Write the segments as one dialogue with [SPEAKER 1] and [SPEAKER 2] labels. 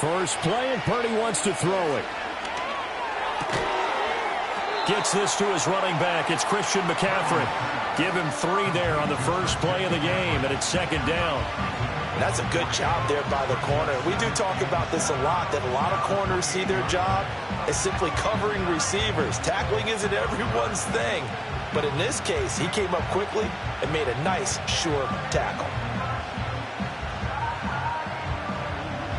[SPEAKER 1] First play, and Purdy wants to throw it. Gets this to his running back. It's Christian McCaffrey. Give him 3 there on the first play of the game, and it's second down.
[SPEAKER 2] That's a good job there by the corner. We do talk about this a lot, that a lot of corners see their job as simply covering receivers. Tackling isn't everyone's thing. But in this case, he came up quickly and made a nice, sure tackle.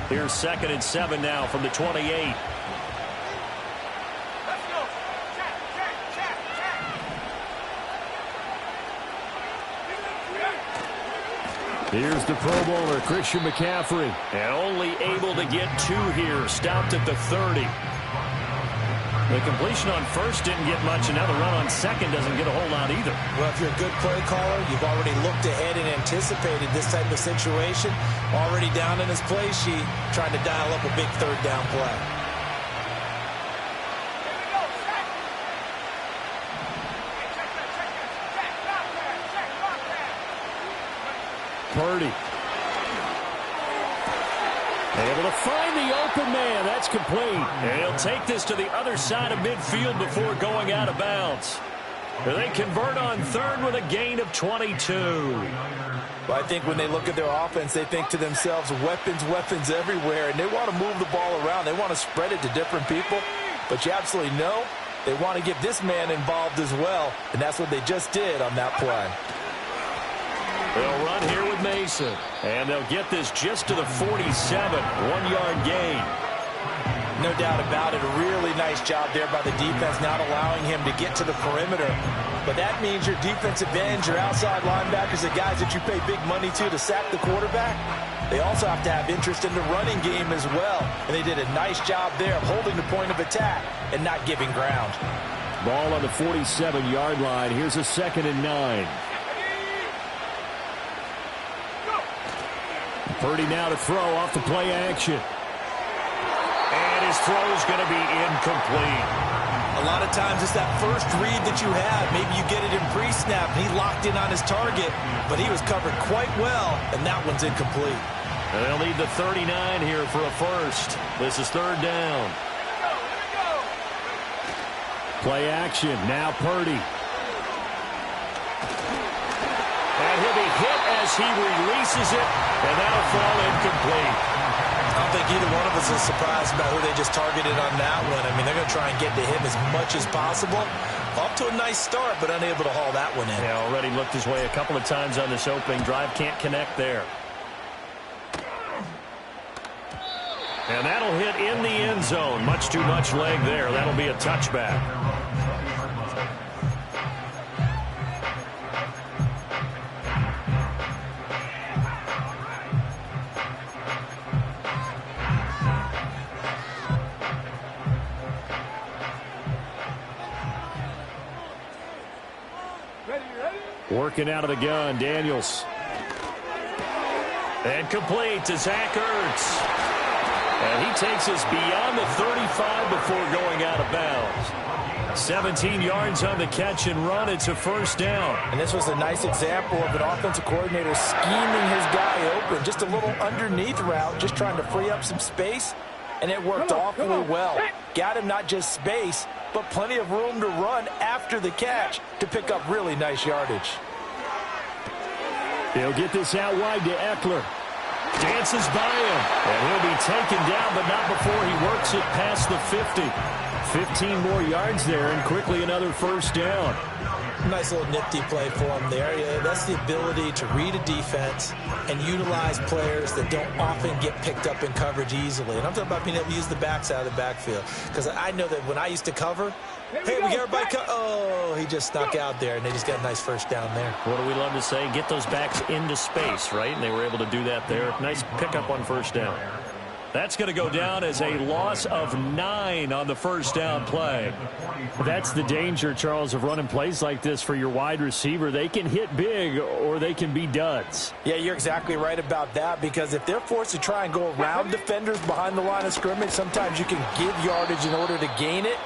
[SPEAKER 1] Here's 2nd and 7 now from the 28. Here's the Pro Bowler, Christian McCaffrey. And only able to get 2 here. Stopped at the 30. The completion on first didn't get much, and now the run on second doesn't get a whole lot either.
[SPEAKER 2] Well, if you're a good play caller, you've already looked ahead and anticipated this type of situation. Already down in his play sheet, trying to dial up a big third down play.
[SPEAKER 1] Purdy. Able to find the open man. That's complete. And he'll take this to the other side of midfield before going out of bounds. They convert on third with a gain of 22.
[SPEAKER 2] Well, I think when they look at their offense, they think to themselves, weapons, weapons everywhere, and they want to move the ball around. They want to spread it to different people, but you absolutely know they want to get this man involved as well, and that's what they just did on that play.
[SPEAKER 1] They'll run here with Mason, and they'll get this just to the 47, 1-yard gain.
[SPEAKER 2] No doubt about it. A really nice job there by the defense, not allowing him to get to the perimeter. But that means your defensive ends, your outside linebackers, the guys that you pay big money to sack the quarterback, they also have to have interest in the running game as well. And they did a nice job there of holding the point of attack and not giving ground.
[SPEAKER 1] Ball on the 47-yard line. Here's a 2nd and 9. Purdy now to throw off the play action. And his throw's going to be incomplete.
[SPEAKER 2] A lot of times it's that first read that you have. Maybe you get it in pre-snap, and he locked in on his target, but he was covered quite well, and that one's incomplete.
[SPEAKER 1] And they'll need the 39 here for a first. This is third down. Play action. Now Purdy. And he'll be hit as he releases it, and that'll fall incomplete.
[SPEAKER 2] I don't think either one of us is surprised about who they just targeted on that one. I mean, they're going to try and get to him as much as possible. Off to a nice start, but unable to haul that one in.
[SPEAKER 1] Yeah, already looked his way a couple of times on this opening drive. Can't connect there. And that'll hit in the end zone. Much too much leg there. That'll be a touchback. Working out of the gun, Daniels. And complete to Zach Ertz. And he takes us beyond the 35 before going out of bounds. 17 yards on the catch and run. It's a first down.
[SPEAKER 2] And this was a nice example of an offensive coordinator scheming his guy open. Just a little underneath route, just trying to free up some space. And it worked awfully well. Got him not just space, but plenty of room to run after the catch to pick up really nice yardage.
[SPEAKER 1] He'll get this out wide to Eckler. Dances by him. And he'll be taken down, but not before he works it past the 50. 15 more yards there, and quickly another first down.
[SPEAKER 2] Nice little nifty play for him there. Yeah, that's the ability to read a defense and utilize players that don't often get picked up in coverage easily. And I'm talking about being able to use the backside of the backfield. Because I know that when I used to cover, hey, we got everybody oh, he just snuck out there, and they just got a nice first down there.
[SPEAKER 1] What do we love to say? Get those backs into space, right? And they were able to do that there. Nice pickup on first down. That's going to go down as a loss of 9 on the first down play. That's the danger, Charles, of running plays like this for your wide receiver. They can hit big or they can be duds.
[SPEAKER 2] Yeah, you're exactly right about that, because if they're forced to try and go around defenders behind the line of scrimmage, sometimes you can give yardage in order to gain it.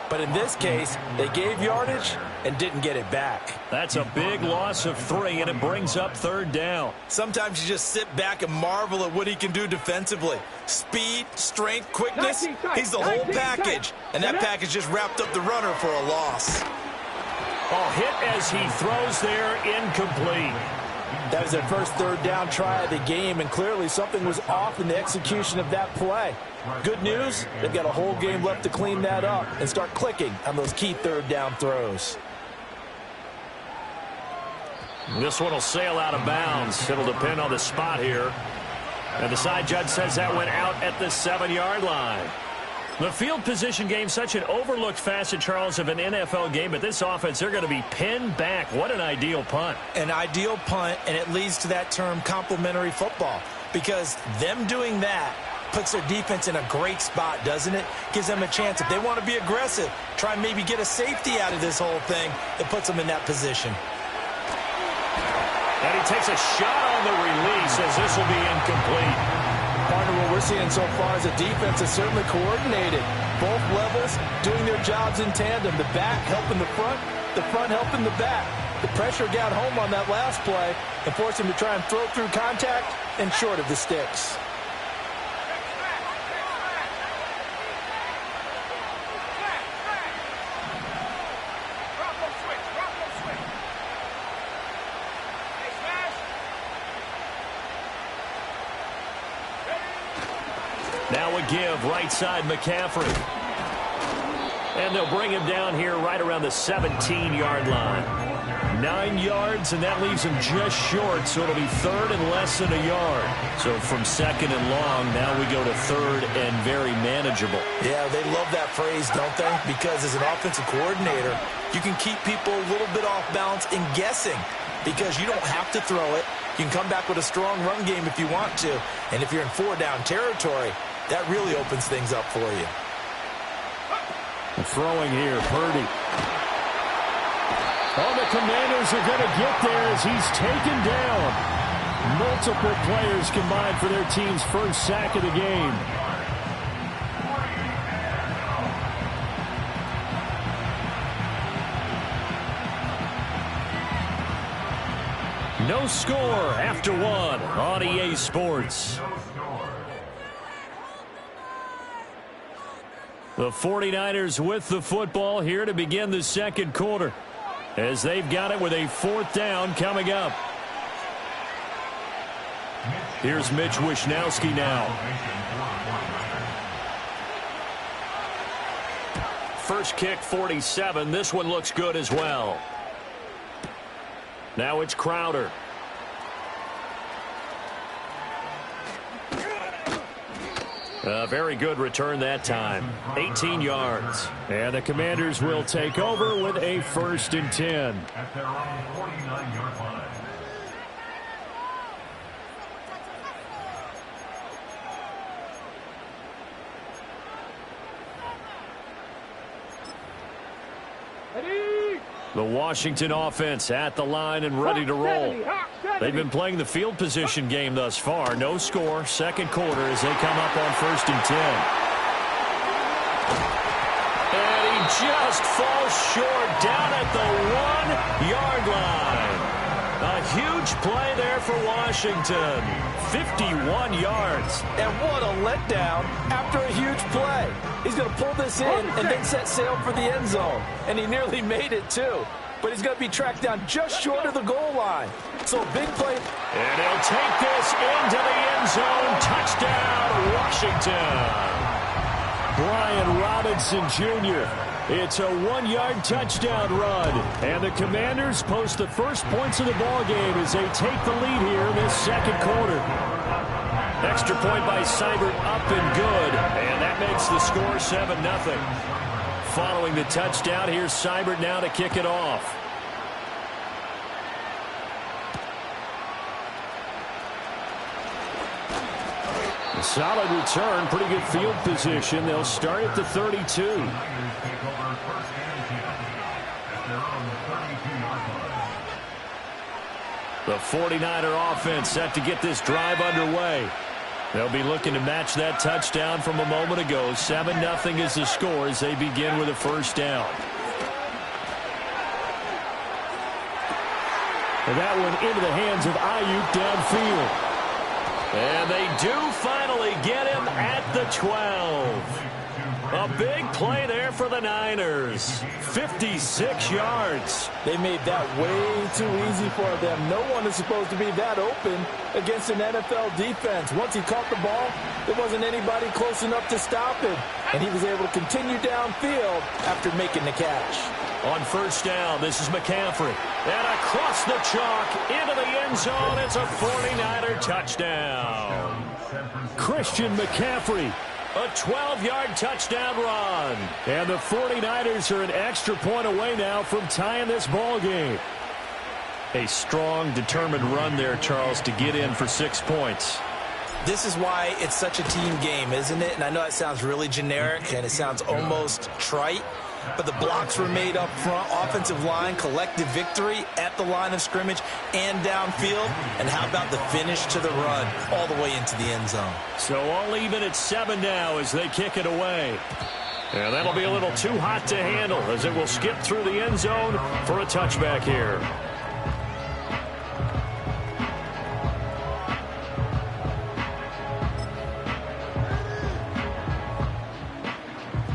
[SPEAKER 2] But in this case, they gave yardage, and didn't get it back.
[SPEAKER 1] That's a big loss of 3, and it brings up 3rd down.
[SPEAKER 2] Sometimes you just sit back and marvel at what he can do defensively. Speed, strength, quickness, he's the whole package. And that package just wrapped up the runner for a loss.
[SPEAKER 1] Oh, hit as he throws there, incomplete.
[SPEAKER 2] That was their first 3rd down try of the game, and clearly something was off in the execution of that play. Good news, they've got a whole game left to clean that up and start clicking on those key 3rd down throws.
[SPEAKER 1] This one will sail out of bounds. It'll depend on the spot here. And the side judge says that went out at the 7-yard line. The field position game, such an overlooked facet, Charles, of an NFL game. But this offense, they're going to be pinned back. What an ideal punt.
[SPEAKER 2] An ideal punt, and it leads to that term complementary football. Because them doing that puts their defense in a great spot, doesn't it? Gives them a chance. If they want to be aggressive, try and maybe get a safety out of this whole thing, it puts them in that position.
[SPEAKER 1] And he takes a shot on the release as this will be incomplete.
[SPEAKER 2] Partner, what we're seeing so far is a defense that's certainly coordinated. Both levels doing their jobs in tandem. The back helping the front helping the back. The pressure got home on that last play and forced him to try and throw through contact and short of the sticks.
[SPEAKER 1] Now a give, right side McCaffrey. And they'll bring him down here right around the 17-yard line. 9 yards, and that leaves him just short, so it'll be 3rd and less than a yard. So from 2nd and long, now we go to 3rd and very manageable.
[SPEAKER 2] Yeah, they love that phrase, don't they? Because as an offensive coordinator, you can keep people a little bit off balance and guessing because you don't have to throw it. You can come back with a strong run game if you want to. And if you're in 4-down territory, that really opens things up for you.
[SPEAKER 1] Throwing here, Purdy. Oh, the Commanders are going to get there as he's taken down. Multiple players combined for their team's first sack of the game. No score after 1 on EA Sports. The 49ers with the football here to begin the 2nd quarter as they've got it with a 4th down coming up. Here's Mitch Wishnowski now. First kick, 47. This one looks good as well. Now it's Crowder. A very good return that time. 18 yards. And the Commanders will take over with a 1st and 10.
[SPEAKER 3] At their own 49-yard line.
[SPEAKER 1] The Washington offense at the line and ready to roll. They've been playing the field position game thus far. No score, 2nd quarter as they come up on 1st and 10. And he just falls short down at the 1-yard line. A huge play there for Washington. 51 yards.
[SPEAKER 2] And what a letdown after a huge play. He's going to pull this in and then set sail for the end zone. And he nearly made it, too. But he's going to be tracked down just short of the goal line. So a big play.
[SPEAKER 1] And he'll take this into the end zone. Touchdown, Washington. Brian Robinson Jr. It's a 1-yard touchdown run. And the Commanders post the first points of the ball game as they take the lead here in this 2nd quarter. Extra point by Seibert up and good. And that makes the score 7-0. Following the touchdown, here's Seibert now to kick it off. A solid return, pretty good field position. They'll start at the 32. The 49er offense set to get this drive underway. They'll be looking to match that touchdown from a moment ago. 7-0 is the score as they begin with a 1st down. And that one into the hands of Ayuk downfield. And they do finally get him at the 12. A big play there for the Niners. 56 yards.
[SPEAKER 2] They made that way too easy for them. No one is supposed to be that open against an NFL defense. Once he caught the ball, there wasn't anybody close enough to stop him. And he was able to continue downfield after making the catch.
[SPEAKER 1] On first down, this is McCaffrey. And across the chalk into the end zone. It's a 49er touchdown. Christian McCaffrey. A 12-yard touchdown run. And the 49ers are an extra point away now from tying this ball game. A strong, determined run there, Charles, to get in for 6 points.
[SPEAKER 2] This is why it's such a team game, isn't it? And I know it sounds really generic and it sounds almost trite, but the blocks were made up front, offensive line, collective victory at the line of scrimmage and downfield. And how about the finish to the run all the way into the end zone?
[SPEAKER 1] So all even at 7 now as they kick it away. And that'll be a little too hot to handle as it will skip through the end zone for a touchback here.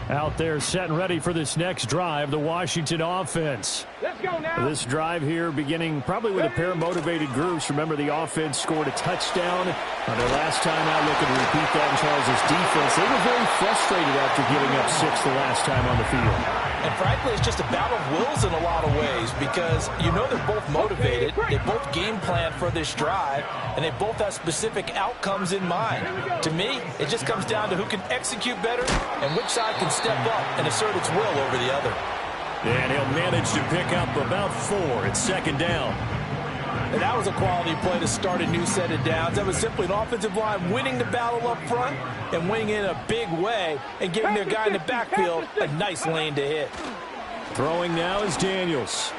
[SPEAKER 1] Out there set and ready for this next drive, the Washington offense.
[SPEAKER 4] Let's go now.
[SPEAKER 1] This drive here beginning probably with a pair of motivated groups. Remember, the offense scored a touchdown on their last time out. Looking to repeat that in Charles's defense. They were very frustrated after giving up 6 the last time on the field.
[SPEAKER 2] And frankly, it's just a battle of wills in a lot of ways because you know they're both motivated. They both game plan for this drive, and they both have specific outcomes in mind. To me, it just comes down to who can execute better and which side can step up and assert its will over the other.
[SPEAKER 1] And he'll manage to pick up about 4 at second down.
[SPEAKER 2] And that was a quality play to start a new set of downs. That was simply an offensive line winning the battle up front and winning in a big way and giving their guy in the backfield a nice lane to hit.
[SPEAKER 1] Throwing now is Daniels.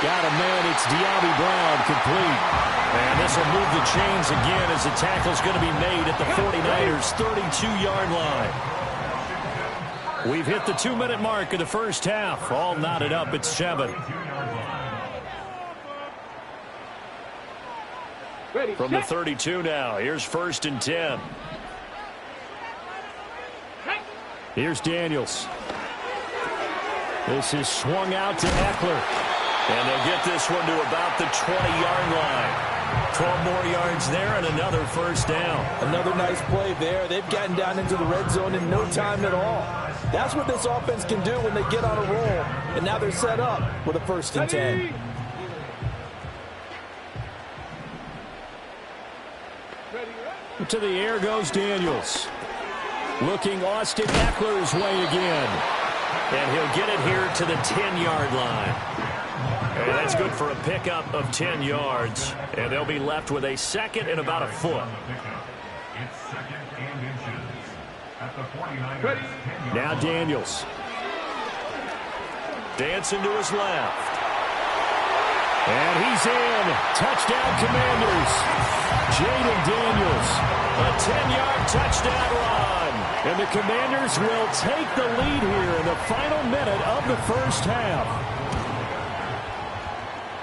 [SPEAKER 1] Got a man, it's De'Ami Brown, complete. And this will move the chains again as the tackle's going to be made at the 49ers' 32-yard line. We've hit the 2-minute mark of the first half. All knotted up at 7. From the 32 now, here's 1st and 10. Here's Daniels. This is swung out to Eckler. And they'll get this one to about the 20-yard line. 12 more yards there and another first down.
[SPEAKER 2] Another nice play there. They've gotten down into the red zone in no time at all. That's what this offense can do when they get on a roll. And now they're set up with a 1st and 10.
[SPEAKER 1] To the air goes Daniels. Looking Austin Eckler's way again. And he'll get it here to the 10-yard line. And that's good for a pickup of 10 yards. And they'll be left with a 2nd and about a foot.
[SPEAKER 3] It's 2nd and inches at the 49ers.
[SPEAKER 1] Now Daniels. Dancing to his left. And he's in. Touchdown, Commanders. Jaden Daniels. A 10-yard touchdown run. And the Commanders will take the lead here in the final minute of the first half.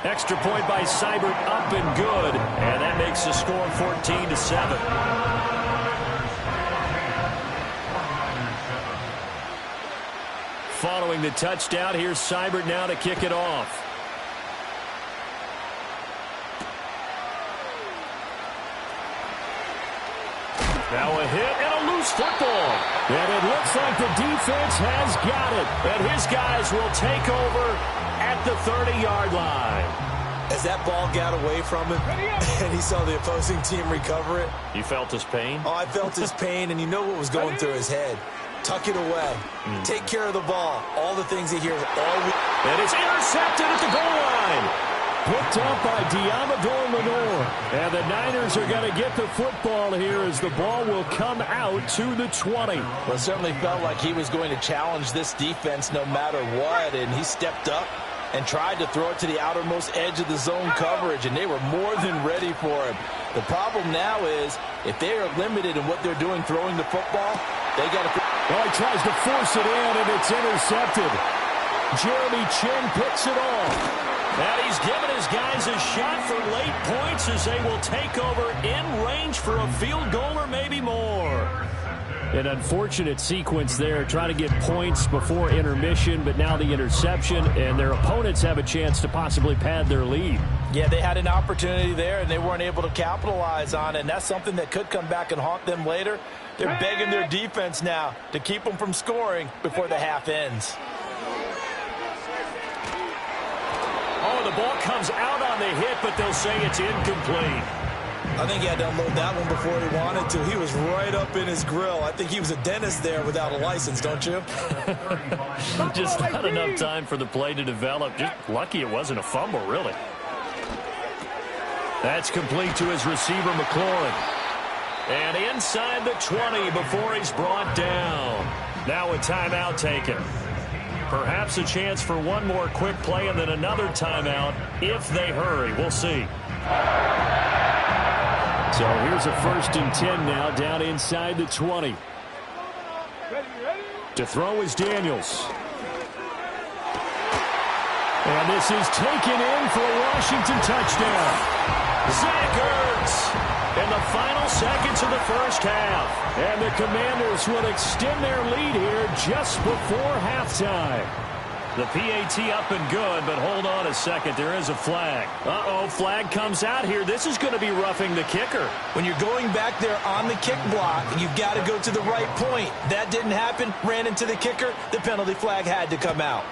[SPEAKER 1] Extra point by Seibert, up and good. And that makes the score 14-7. Following the touchdown, here's Seibert now to kick it off. Now a hit and a loose football. And it looks like the defense has got it. And his guys will take over at the 30-yard line.
[SPEAKER 2] As that ball got away from him and he saw the opposing team recover it.
[SPEAKER 1] You felt his pain?
[SPEAKER 2] Oh, I felt his pain, and you know what was going through his head. Tuck it away. Take care of the ball. All the things he hears all week.
[SPEAKER 1] And it's intercepted at the goal line. Picked up by Diamador Lenore. And the Niners are going to get the football here as the ball will come out to the 20.
[SPEAKER 2] Well, it certainly felt like he was going to challenge this defense no matter what, and he stepped up and tried to throw it to the outermost edge of the zone coverage, and they were more than ready for him. The problem now is if they are limited in what they're doing throwing the football, they got to...
[SPEAKER 1] Well, he tries to force it in, and it's intercepted. Jeremy Chin picks it off. And he's given his guys a shot for late points as they will take over in range for a field goal or maybe more. An unfortunate sequence there, trying to get points before intermission, but now the interception, and their opponents have a chance to possibly pad their lead.
[SPEAKER 2] Yeah, they had an opportunity there, and they weren't able to capitalize on it, and that's something that could come back and haunt them later. They're begging their defense now to keep them from scoring before the half ends.
[SPEAKER 1] Oh, the ball comes out on the hit, but they'll say it's incomplete.
[SPEAKER 2] I think he had to unload that one before he wanted to. He was right up in his grill. I think he was a dentist there without a license, don't you?
[SPEAKER 1] Just not enough time for the play to develop. Just lucky it wasn't a fumble, really. That's complete to his receiver, McLaurin. And inside the 20 before he's brought down. Now a timeout taken. Perhaps a chance for one more quick play and then another timeout if they hurry. We'll see. So here's a 1st and 10 now, down inside the 20. To throw is Daniels. And this is taken in for a Washington touchdown. Zach Ertz in the final seconds of the first half. And the Commanders will extend their lead here just before halftime. The PAT up and good, but hold on a second. There is a flag. Uh-oh, flag comes out here. This is going to be roughing the kicker.
[SPEAKER 2] When you're going back there on the kick block, you've got to go to the right point. That didn't happen. Ran into the kicker. The penalty flag had to come out.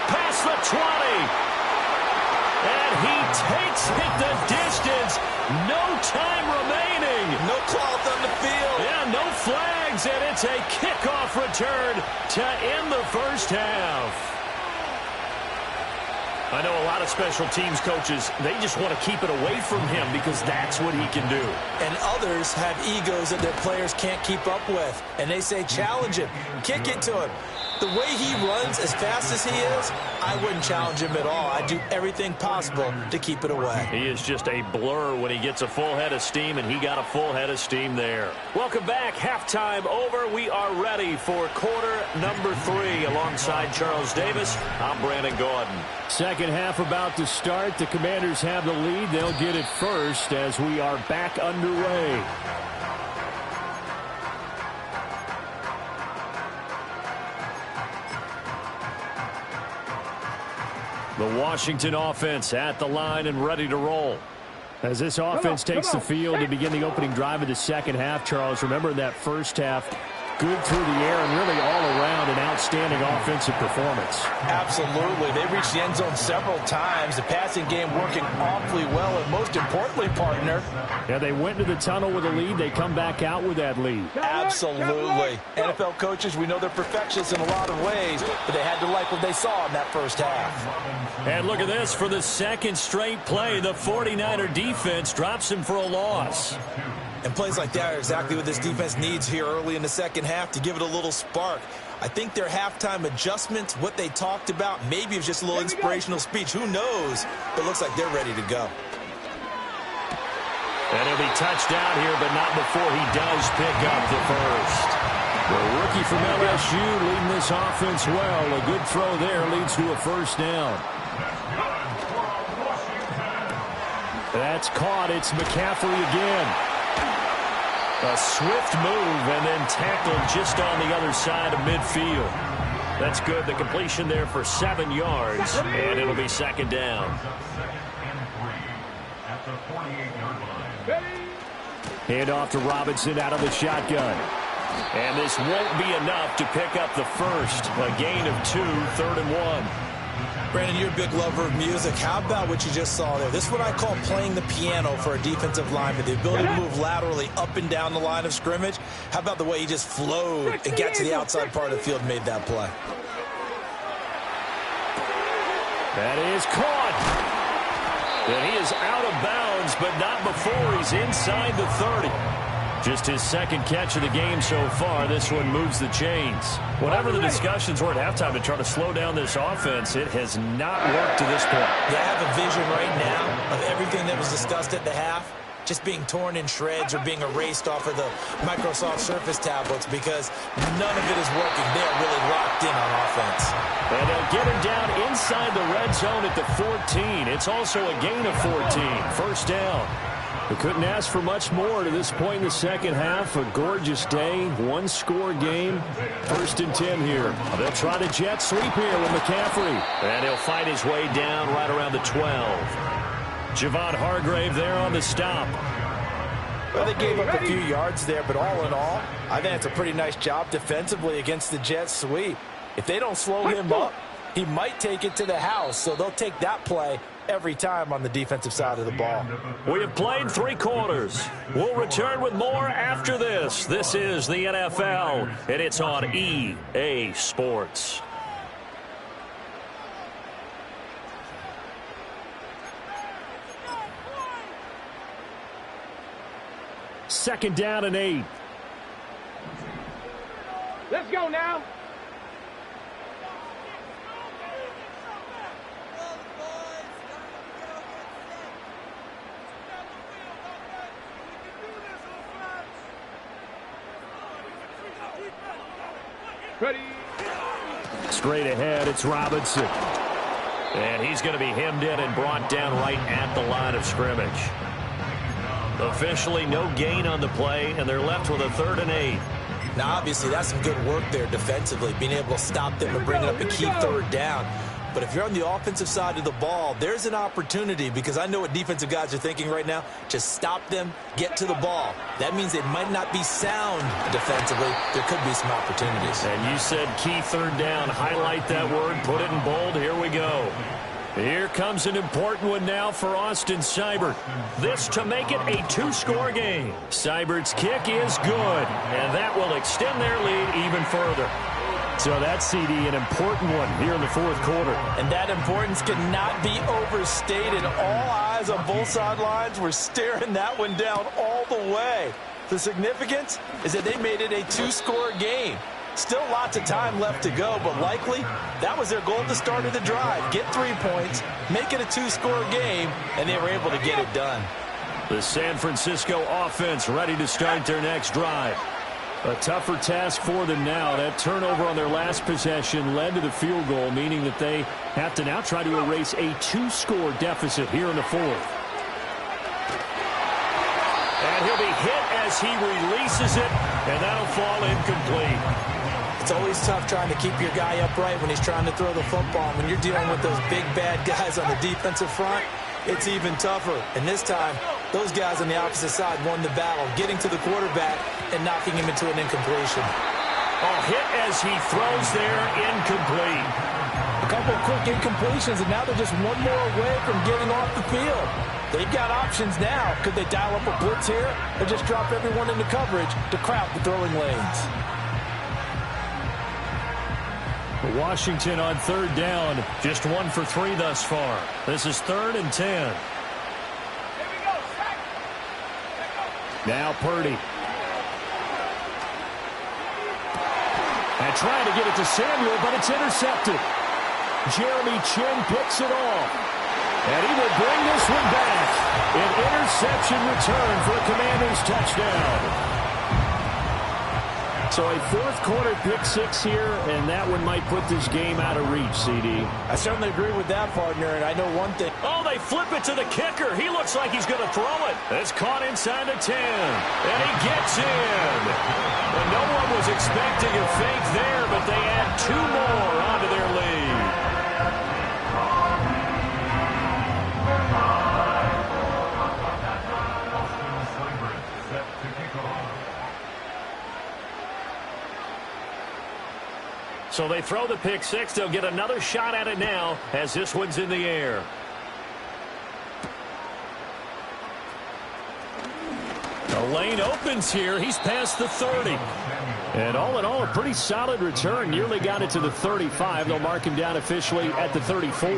[SPEAKER 1] Past the 20. And he takes it the distance. No time remaining.
[SPEAKER 2] No cloth on the field.
[SPEAKER 1] Yeah, no flags, and it's a kickoff return to end the first half. I know a lot of special teams coaches, they just want to keep it away from him because that's what he can do.
[SPEAKER 2] And others have egos that their players can't keep up with. And they say, challenge him. Kick it to him. The way he runs as fast as he is, I wouldn't challenge him at all. I'd do everything possible to keep it away.
[SPEAKER 1] He is just a blur when he gets a full head of steam, and he got a full head of steam there. Welcome back. Halftime over. We are ready for quarter number 3. Alongside Charles Davis, I'm Brandon Gordon. Second half about to start. The Commanders have the lead. They'll get it first as we are back underway. The Washington offense at the line and ready to roll. As this offense takes the field to begin the opening drive of the second half, Charles, remember in that first half, good through the air and really all around an outstanding offensive performance.
[SPEAKER 2] Absolutely. They reached the end zone several times. The passing game working awfully well, and most importantly, partner.
[SPEAKER 1] Yeah, they went to the tunnel with a lead. They come back out with that lead.
[SPEAKER 2] Absolutely. NFL coaches, we know they're perfectionists in a lot of ways, but they had to like what they saw in that first half.
[SPEAKER 1] And look at this. For the second straight play, the 49er defense drops him for a loss.
[SPEAKER 2] And plays like that are exactly what this defense needs here early in the second half to give it a little spark. I think their halftime adjustments, what they talked about, maybe it was just a little inspirational speech. Who knows? But it looks like they're ready to go.
[SPEAKER 1] And he'll be touched down here, but not before he does pick up the first. The rookie from LSU leading this offense well. A good throw there leads to a first down. That's caught. It's McCaffrey again. A swift move and then tackled just on the other side of midfield. That's good. The completion there for 7 yards, and it'll be second down. Hand off to Robinson out of the shotgun. And this won't be enough to pick up the first. A gain of 2, 3rd and 1.
[SPEAKER 2] Brandon, you're a big lover of music. How about what you just saw there? This is what I call playing the piano for a defensive lineman. The ability to move laterally up and down the line of scrimmage. How about the way he just flowed and got to the outside part of the field and made that play?
[SPEAKER 1] That is caught. And he is out of bounds, but not before he's inside the 30. Just his second catch of the game so far. This one moves the chains. Whatever the discussions were at halftime to try to slow down this offense, it has not worked to this point.
[SPEAKER 2] Yeah, I have a vision right now of everything that was discussed at the half. just being torn in shreds or being erased off of the Microsoft Surface tablets because none of it is working. They are really locked in on offense.
[SPEAKER 1] And they'll get him down inside the red zone at the 14. It's also a gain of 14. First down. We couldn't ask for much more to this point in the second half. A gorgeous day, one-score game. 1st and 10 here. They'll try the jet sweep here with McCaffrey. And he'll fight his way down right around the 12. Javon Hargrave there on the stop.
[SPEAKER 2] Well, they gave up a few yards there, but all in all, I think it's a pretty nice job defensively against the jet sweep. If they don't slow him up, he might take it to the house, so they'll take that play every time on the defensive side of the ball.
[SPEAKER 1] We have played 3 quarters. We'll return with more after this. This is the NFL, and it's on EA Sports. Second down and 8.
[SPEAKER 4] Let's go now. Ready.
[SPEAKER 1] Straight ahead, it's Robinson. And he's going to be hemmed in and brought down right at the line of scrimmage. Officially no gain on the play, and they're left with a 3rd and 8.
[SPEAKER 2] Now, obviously, that's some good work there defensively, being able to stop them and bring up a key 3rd down. But if you're on the offensive side of the ball, there's an opportunity, because I know what defensive guys are thinking right now. Just stop them, get to the ball. That means it might not be sound defensively. There could be some opportunities.
[SPEAKER 1] And you said key 3rd down. Highlight that word, put it in bold. Here we go. Here comes an important one now for Austin Seibert. This to make it a 2-score game. Seibert's kick is good, and that will extend their lead even further. So that's, CD, an important one here in the 4th quarter.
[SPEAKER 2] And that importance cannot be overstated. All eyes on both sidelines were staring that one down all the way. The significance is that they made it a 2-score game. Still lots of time left to go, but likely that was their goal at the start of the drive. Get 3 points, make it a 2-score game, and they were able to get it done.
[SPEAKER 1] The San Francisco offense ready to start their next drive. A tougher task for them now. That turnover on their last possession led to the field goal, meaning that they have to now try to erase a 2-score deficit here in the 4th. And he'll be hit as he releases it, and that'll fall incomplete.
[SPEAKER 2] It's always tough trying to keep your guy upright when he's trying to throw the football. When you're dealing with those big, bad guys on the defensive front, it's even tougher. And this time, those guys on the opposite side won the battle, getting to the quarterback and knocking him into an incompletion.
[SPEAKER 1] Oh, hit as he throws there, incomplete.
[SPEAKER 2] A couple of quick incompletions, and now they're just one more away from getting off the field. They've got options now. Could they dial up a blitz here or just drop everyone into coverage to crowd the throwing lanes?
[SPEAKER 1] Washington on 3rd down, just 1 for 3 thus far. This is 3rd and 10. Now Purdy. And trying to get it to Samuel, but it's intercepted. Jeremy Chin picks it off. And he will bring this one back. An interception return for a Commanders touchdown. So a 4th quarter pick-6 here, and that one might put this game out of reach, CD.
[SPEAKER 2] I certainly agree with that, partner, and I know one thing.
[SPEAKER 1] Oh, they flip it to the kicker. He looks like he's going to throw it. It's caught inside the 10, and he gets in. And no one was expecting a fake there, but they add 2 more onto their lead. So they throw the pick-6. They'll get another shot at it now as this one's in the air. The lane opens here. He's past the 30. And all in all, a pretty solid return. Nearly got it to the 35. They'll mark him down officially at the 34.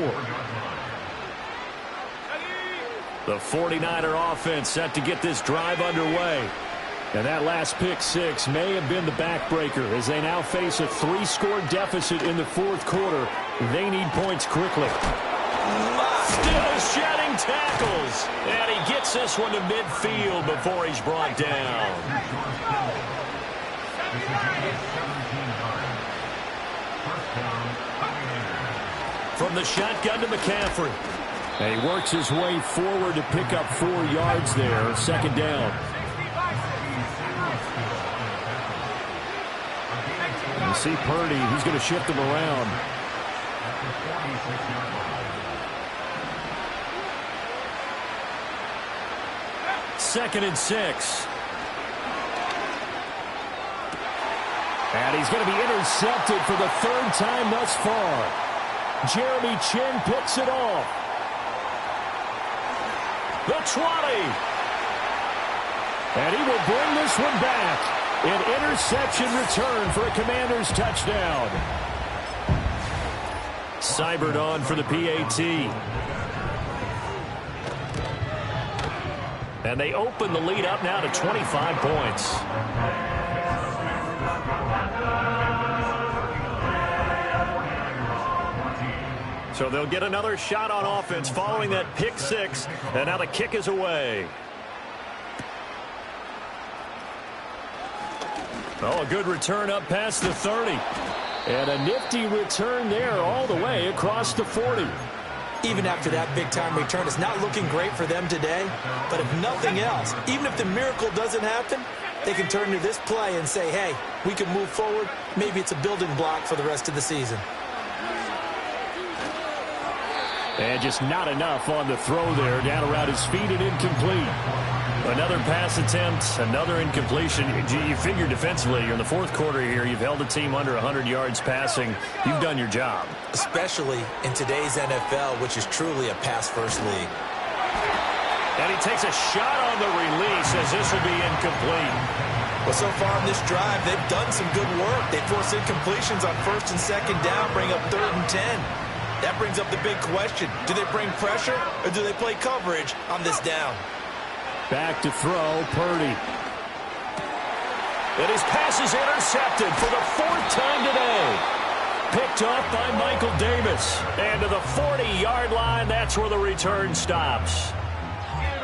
[SPEAKER 1] The 49er offense set to get this drive underway. And that last pick-6 may have been the backbreaker as they now face a 3-score deficit in the 4th quarter. They need points quickly. Still shedding tackles. And he gets this one to midfield before he's brought down. From the shotgun to McCaffrey. And he works his way forward to pick up 4 yards there. Second down. You see Purdy, he's going to shift him around. Second and 6. And he's going to be intercepted for the 3rd time thus far. Jeremy Chin picks it off. The 20. And he will bring this one back. An interception return for a Commanders touchdown. Seibert on for the PAT. And they open the lead up now to 25 points. So they'll get another shot on offense following that pick 6. And now the kick is away. Oh, a good return up past the 30. And a nifty return there all the way across the 40.
[SPEAKER 2] Even after that big-time return, it's not looking great for them today. But if nothing else, even if the miracle doesn't happen, they can turn to this play and say, hey, we can move forward. Maybe it's a building block for the rest of the season.
[SPEAKER 1] And just not enough on the throw there. Down around his feet and incomplete. Another pass attempt, another incompletion. You figure defensively, you're in the 4th quarter here. You've held a team under 100 yards passing. You've done your job.
[SPEAKER 2] Especially in today's NFL, which is truly a pass-first league.
[SPEAKER 1] And he takes a shot on the release as this will be incomplete.
[SPEAKER 2] Well, so far in this drive, they've done some good work. They force incompletions on 1st and 2nd down, bring up 3rd and 10. That brings up the big question. Do they bring pressure or do they play coverage on this down?
[SPEAKER 1] Back to throw, Purdy. And his pass is intercepted for the 4th time today. Picked off by Michael Davis. And to the 40-yard line, that's where the return stops.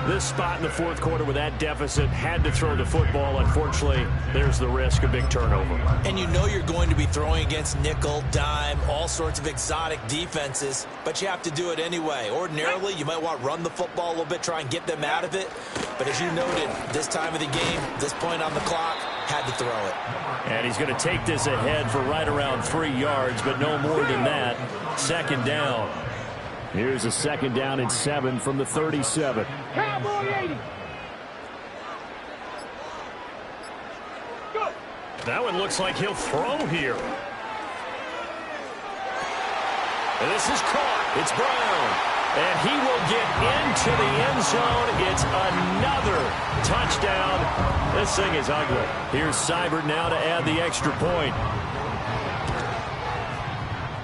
[SPEAKER 1] This spot in the 4th quarter with that deficit, had to throw the football. Unfortunately, there's the risk of big turnover.
[SPEAKER 2] And you know you're going to be throwing against nickel, dime, all sorts of exotic defenses, but you have to do it anyway. Ordinarily, you might want to run the football a little bit, try and get them out of it. But as you noted, this time of the game, this point on the clock, had to throw it.
[SPEAKER 1] And he's going to take this ahead for right around 3 yards, but no more than that. Second down. Here's a 2nd down and 7 from the 37.
[SPEAKER 4] Cowboy 80. Good.
[SPEAKER 1] That one looks like he'll throw here. And this is caught. It's Brown. And he will get into the end zone. It's another touchdown. This thing is ugly. Here's Seibert now to add the extra point.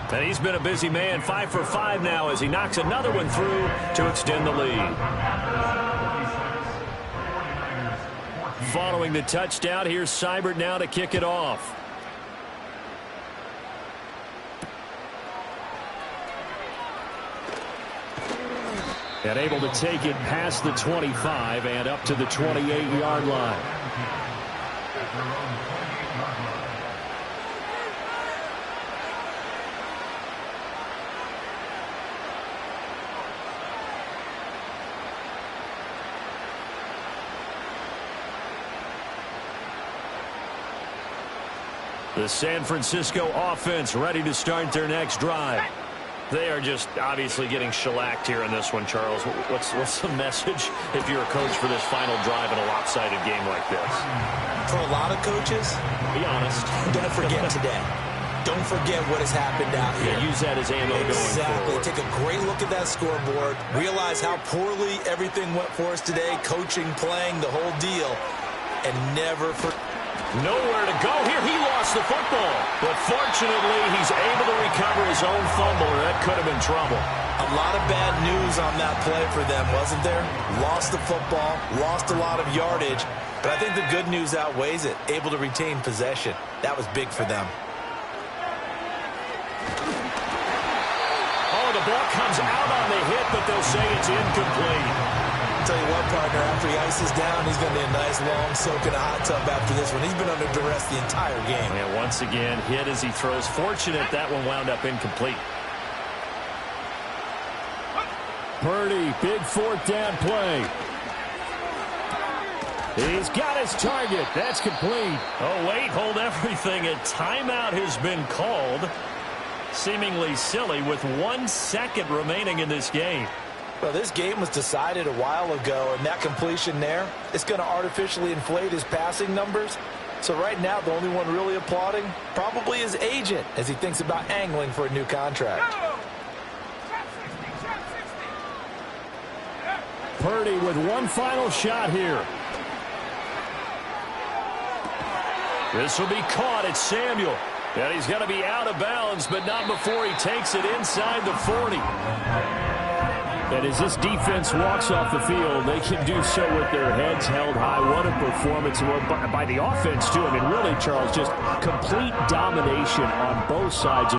[SPEAKER 1] And he's been a busy man, 5 for 5 now as he knocks another one through to extend the lead. Following the touchdown, here's Seibert now to kick it off. And able to take it past the 25 and up to the 28-yard line. The San Francisco offense ready to start their next drive. They are just obviously getting shellacked here in this one, Charles. What's the message if you're a coach for this final drive in a lopsided game like this?
[SPEAKER 2] For a lot of coaches,
[SPEAKER 1] be honest.
[SPEAKER 2] Don't forget today. Don't forget what has happened out here.
[SPEAKER 1] Yeah, use that as ammo going forward.
[SPEAKER 2] Take a great look at that scoreboard. Realize how poorly everything went for us today. Coaching, playing, the whole deal. And never forget.
[SPEAKER 1] Nowhere to go here. He lost the football. But fortunately, he's able to recover his own fumble, or that could have been trouble.
[SPEAKER 2] A lot of bad news on that play for them, wasn't there? Lost the football, lost a lot of yardage. But I think the good news outweighs it. Able to retain possession. That was big for them.
[SPEAKER 1] Oh, the ball comes out on the they'll say it's incomplete.
[SPEAKER 2] Tell you what, partner, after he ices down, he's going to be a nice long soak in a hot tub after this one. He's been under duress the entire game.
[SPEAKER 1] And once again, hit as he throws. Fortunate that one wound up incomplete.
[SPEAKER 5] Purdy, big fourth down play. He's got his target. That's complete.
[SPEAKER 1] Oh, wait, hold everything. A timeout has been called. Seemingly silly with 1 second remaining in this game.
[SPEAKER 2] Well, this game was decided a while ago, and that completion there, it's going to artificially inflate his passing numbers. So right now, the only one really applauding probably his agent as he thinks about angling for a new contract.
[SPEAKER 5] Purdy with one final shot here.
[SPEAKER 1] This will be caught. It's Samuel. And he's going to be out of bounds, but not before he takes it inside the 40.
[SPEAKER 5] And as this defense walks off the field, they can do so with their heads held high. What a performance by the offense, too. I mean, really, Charles, just complete domination on both sides.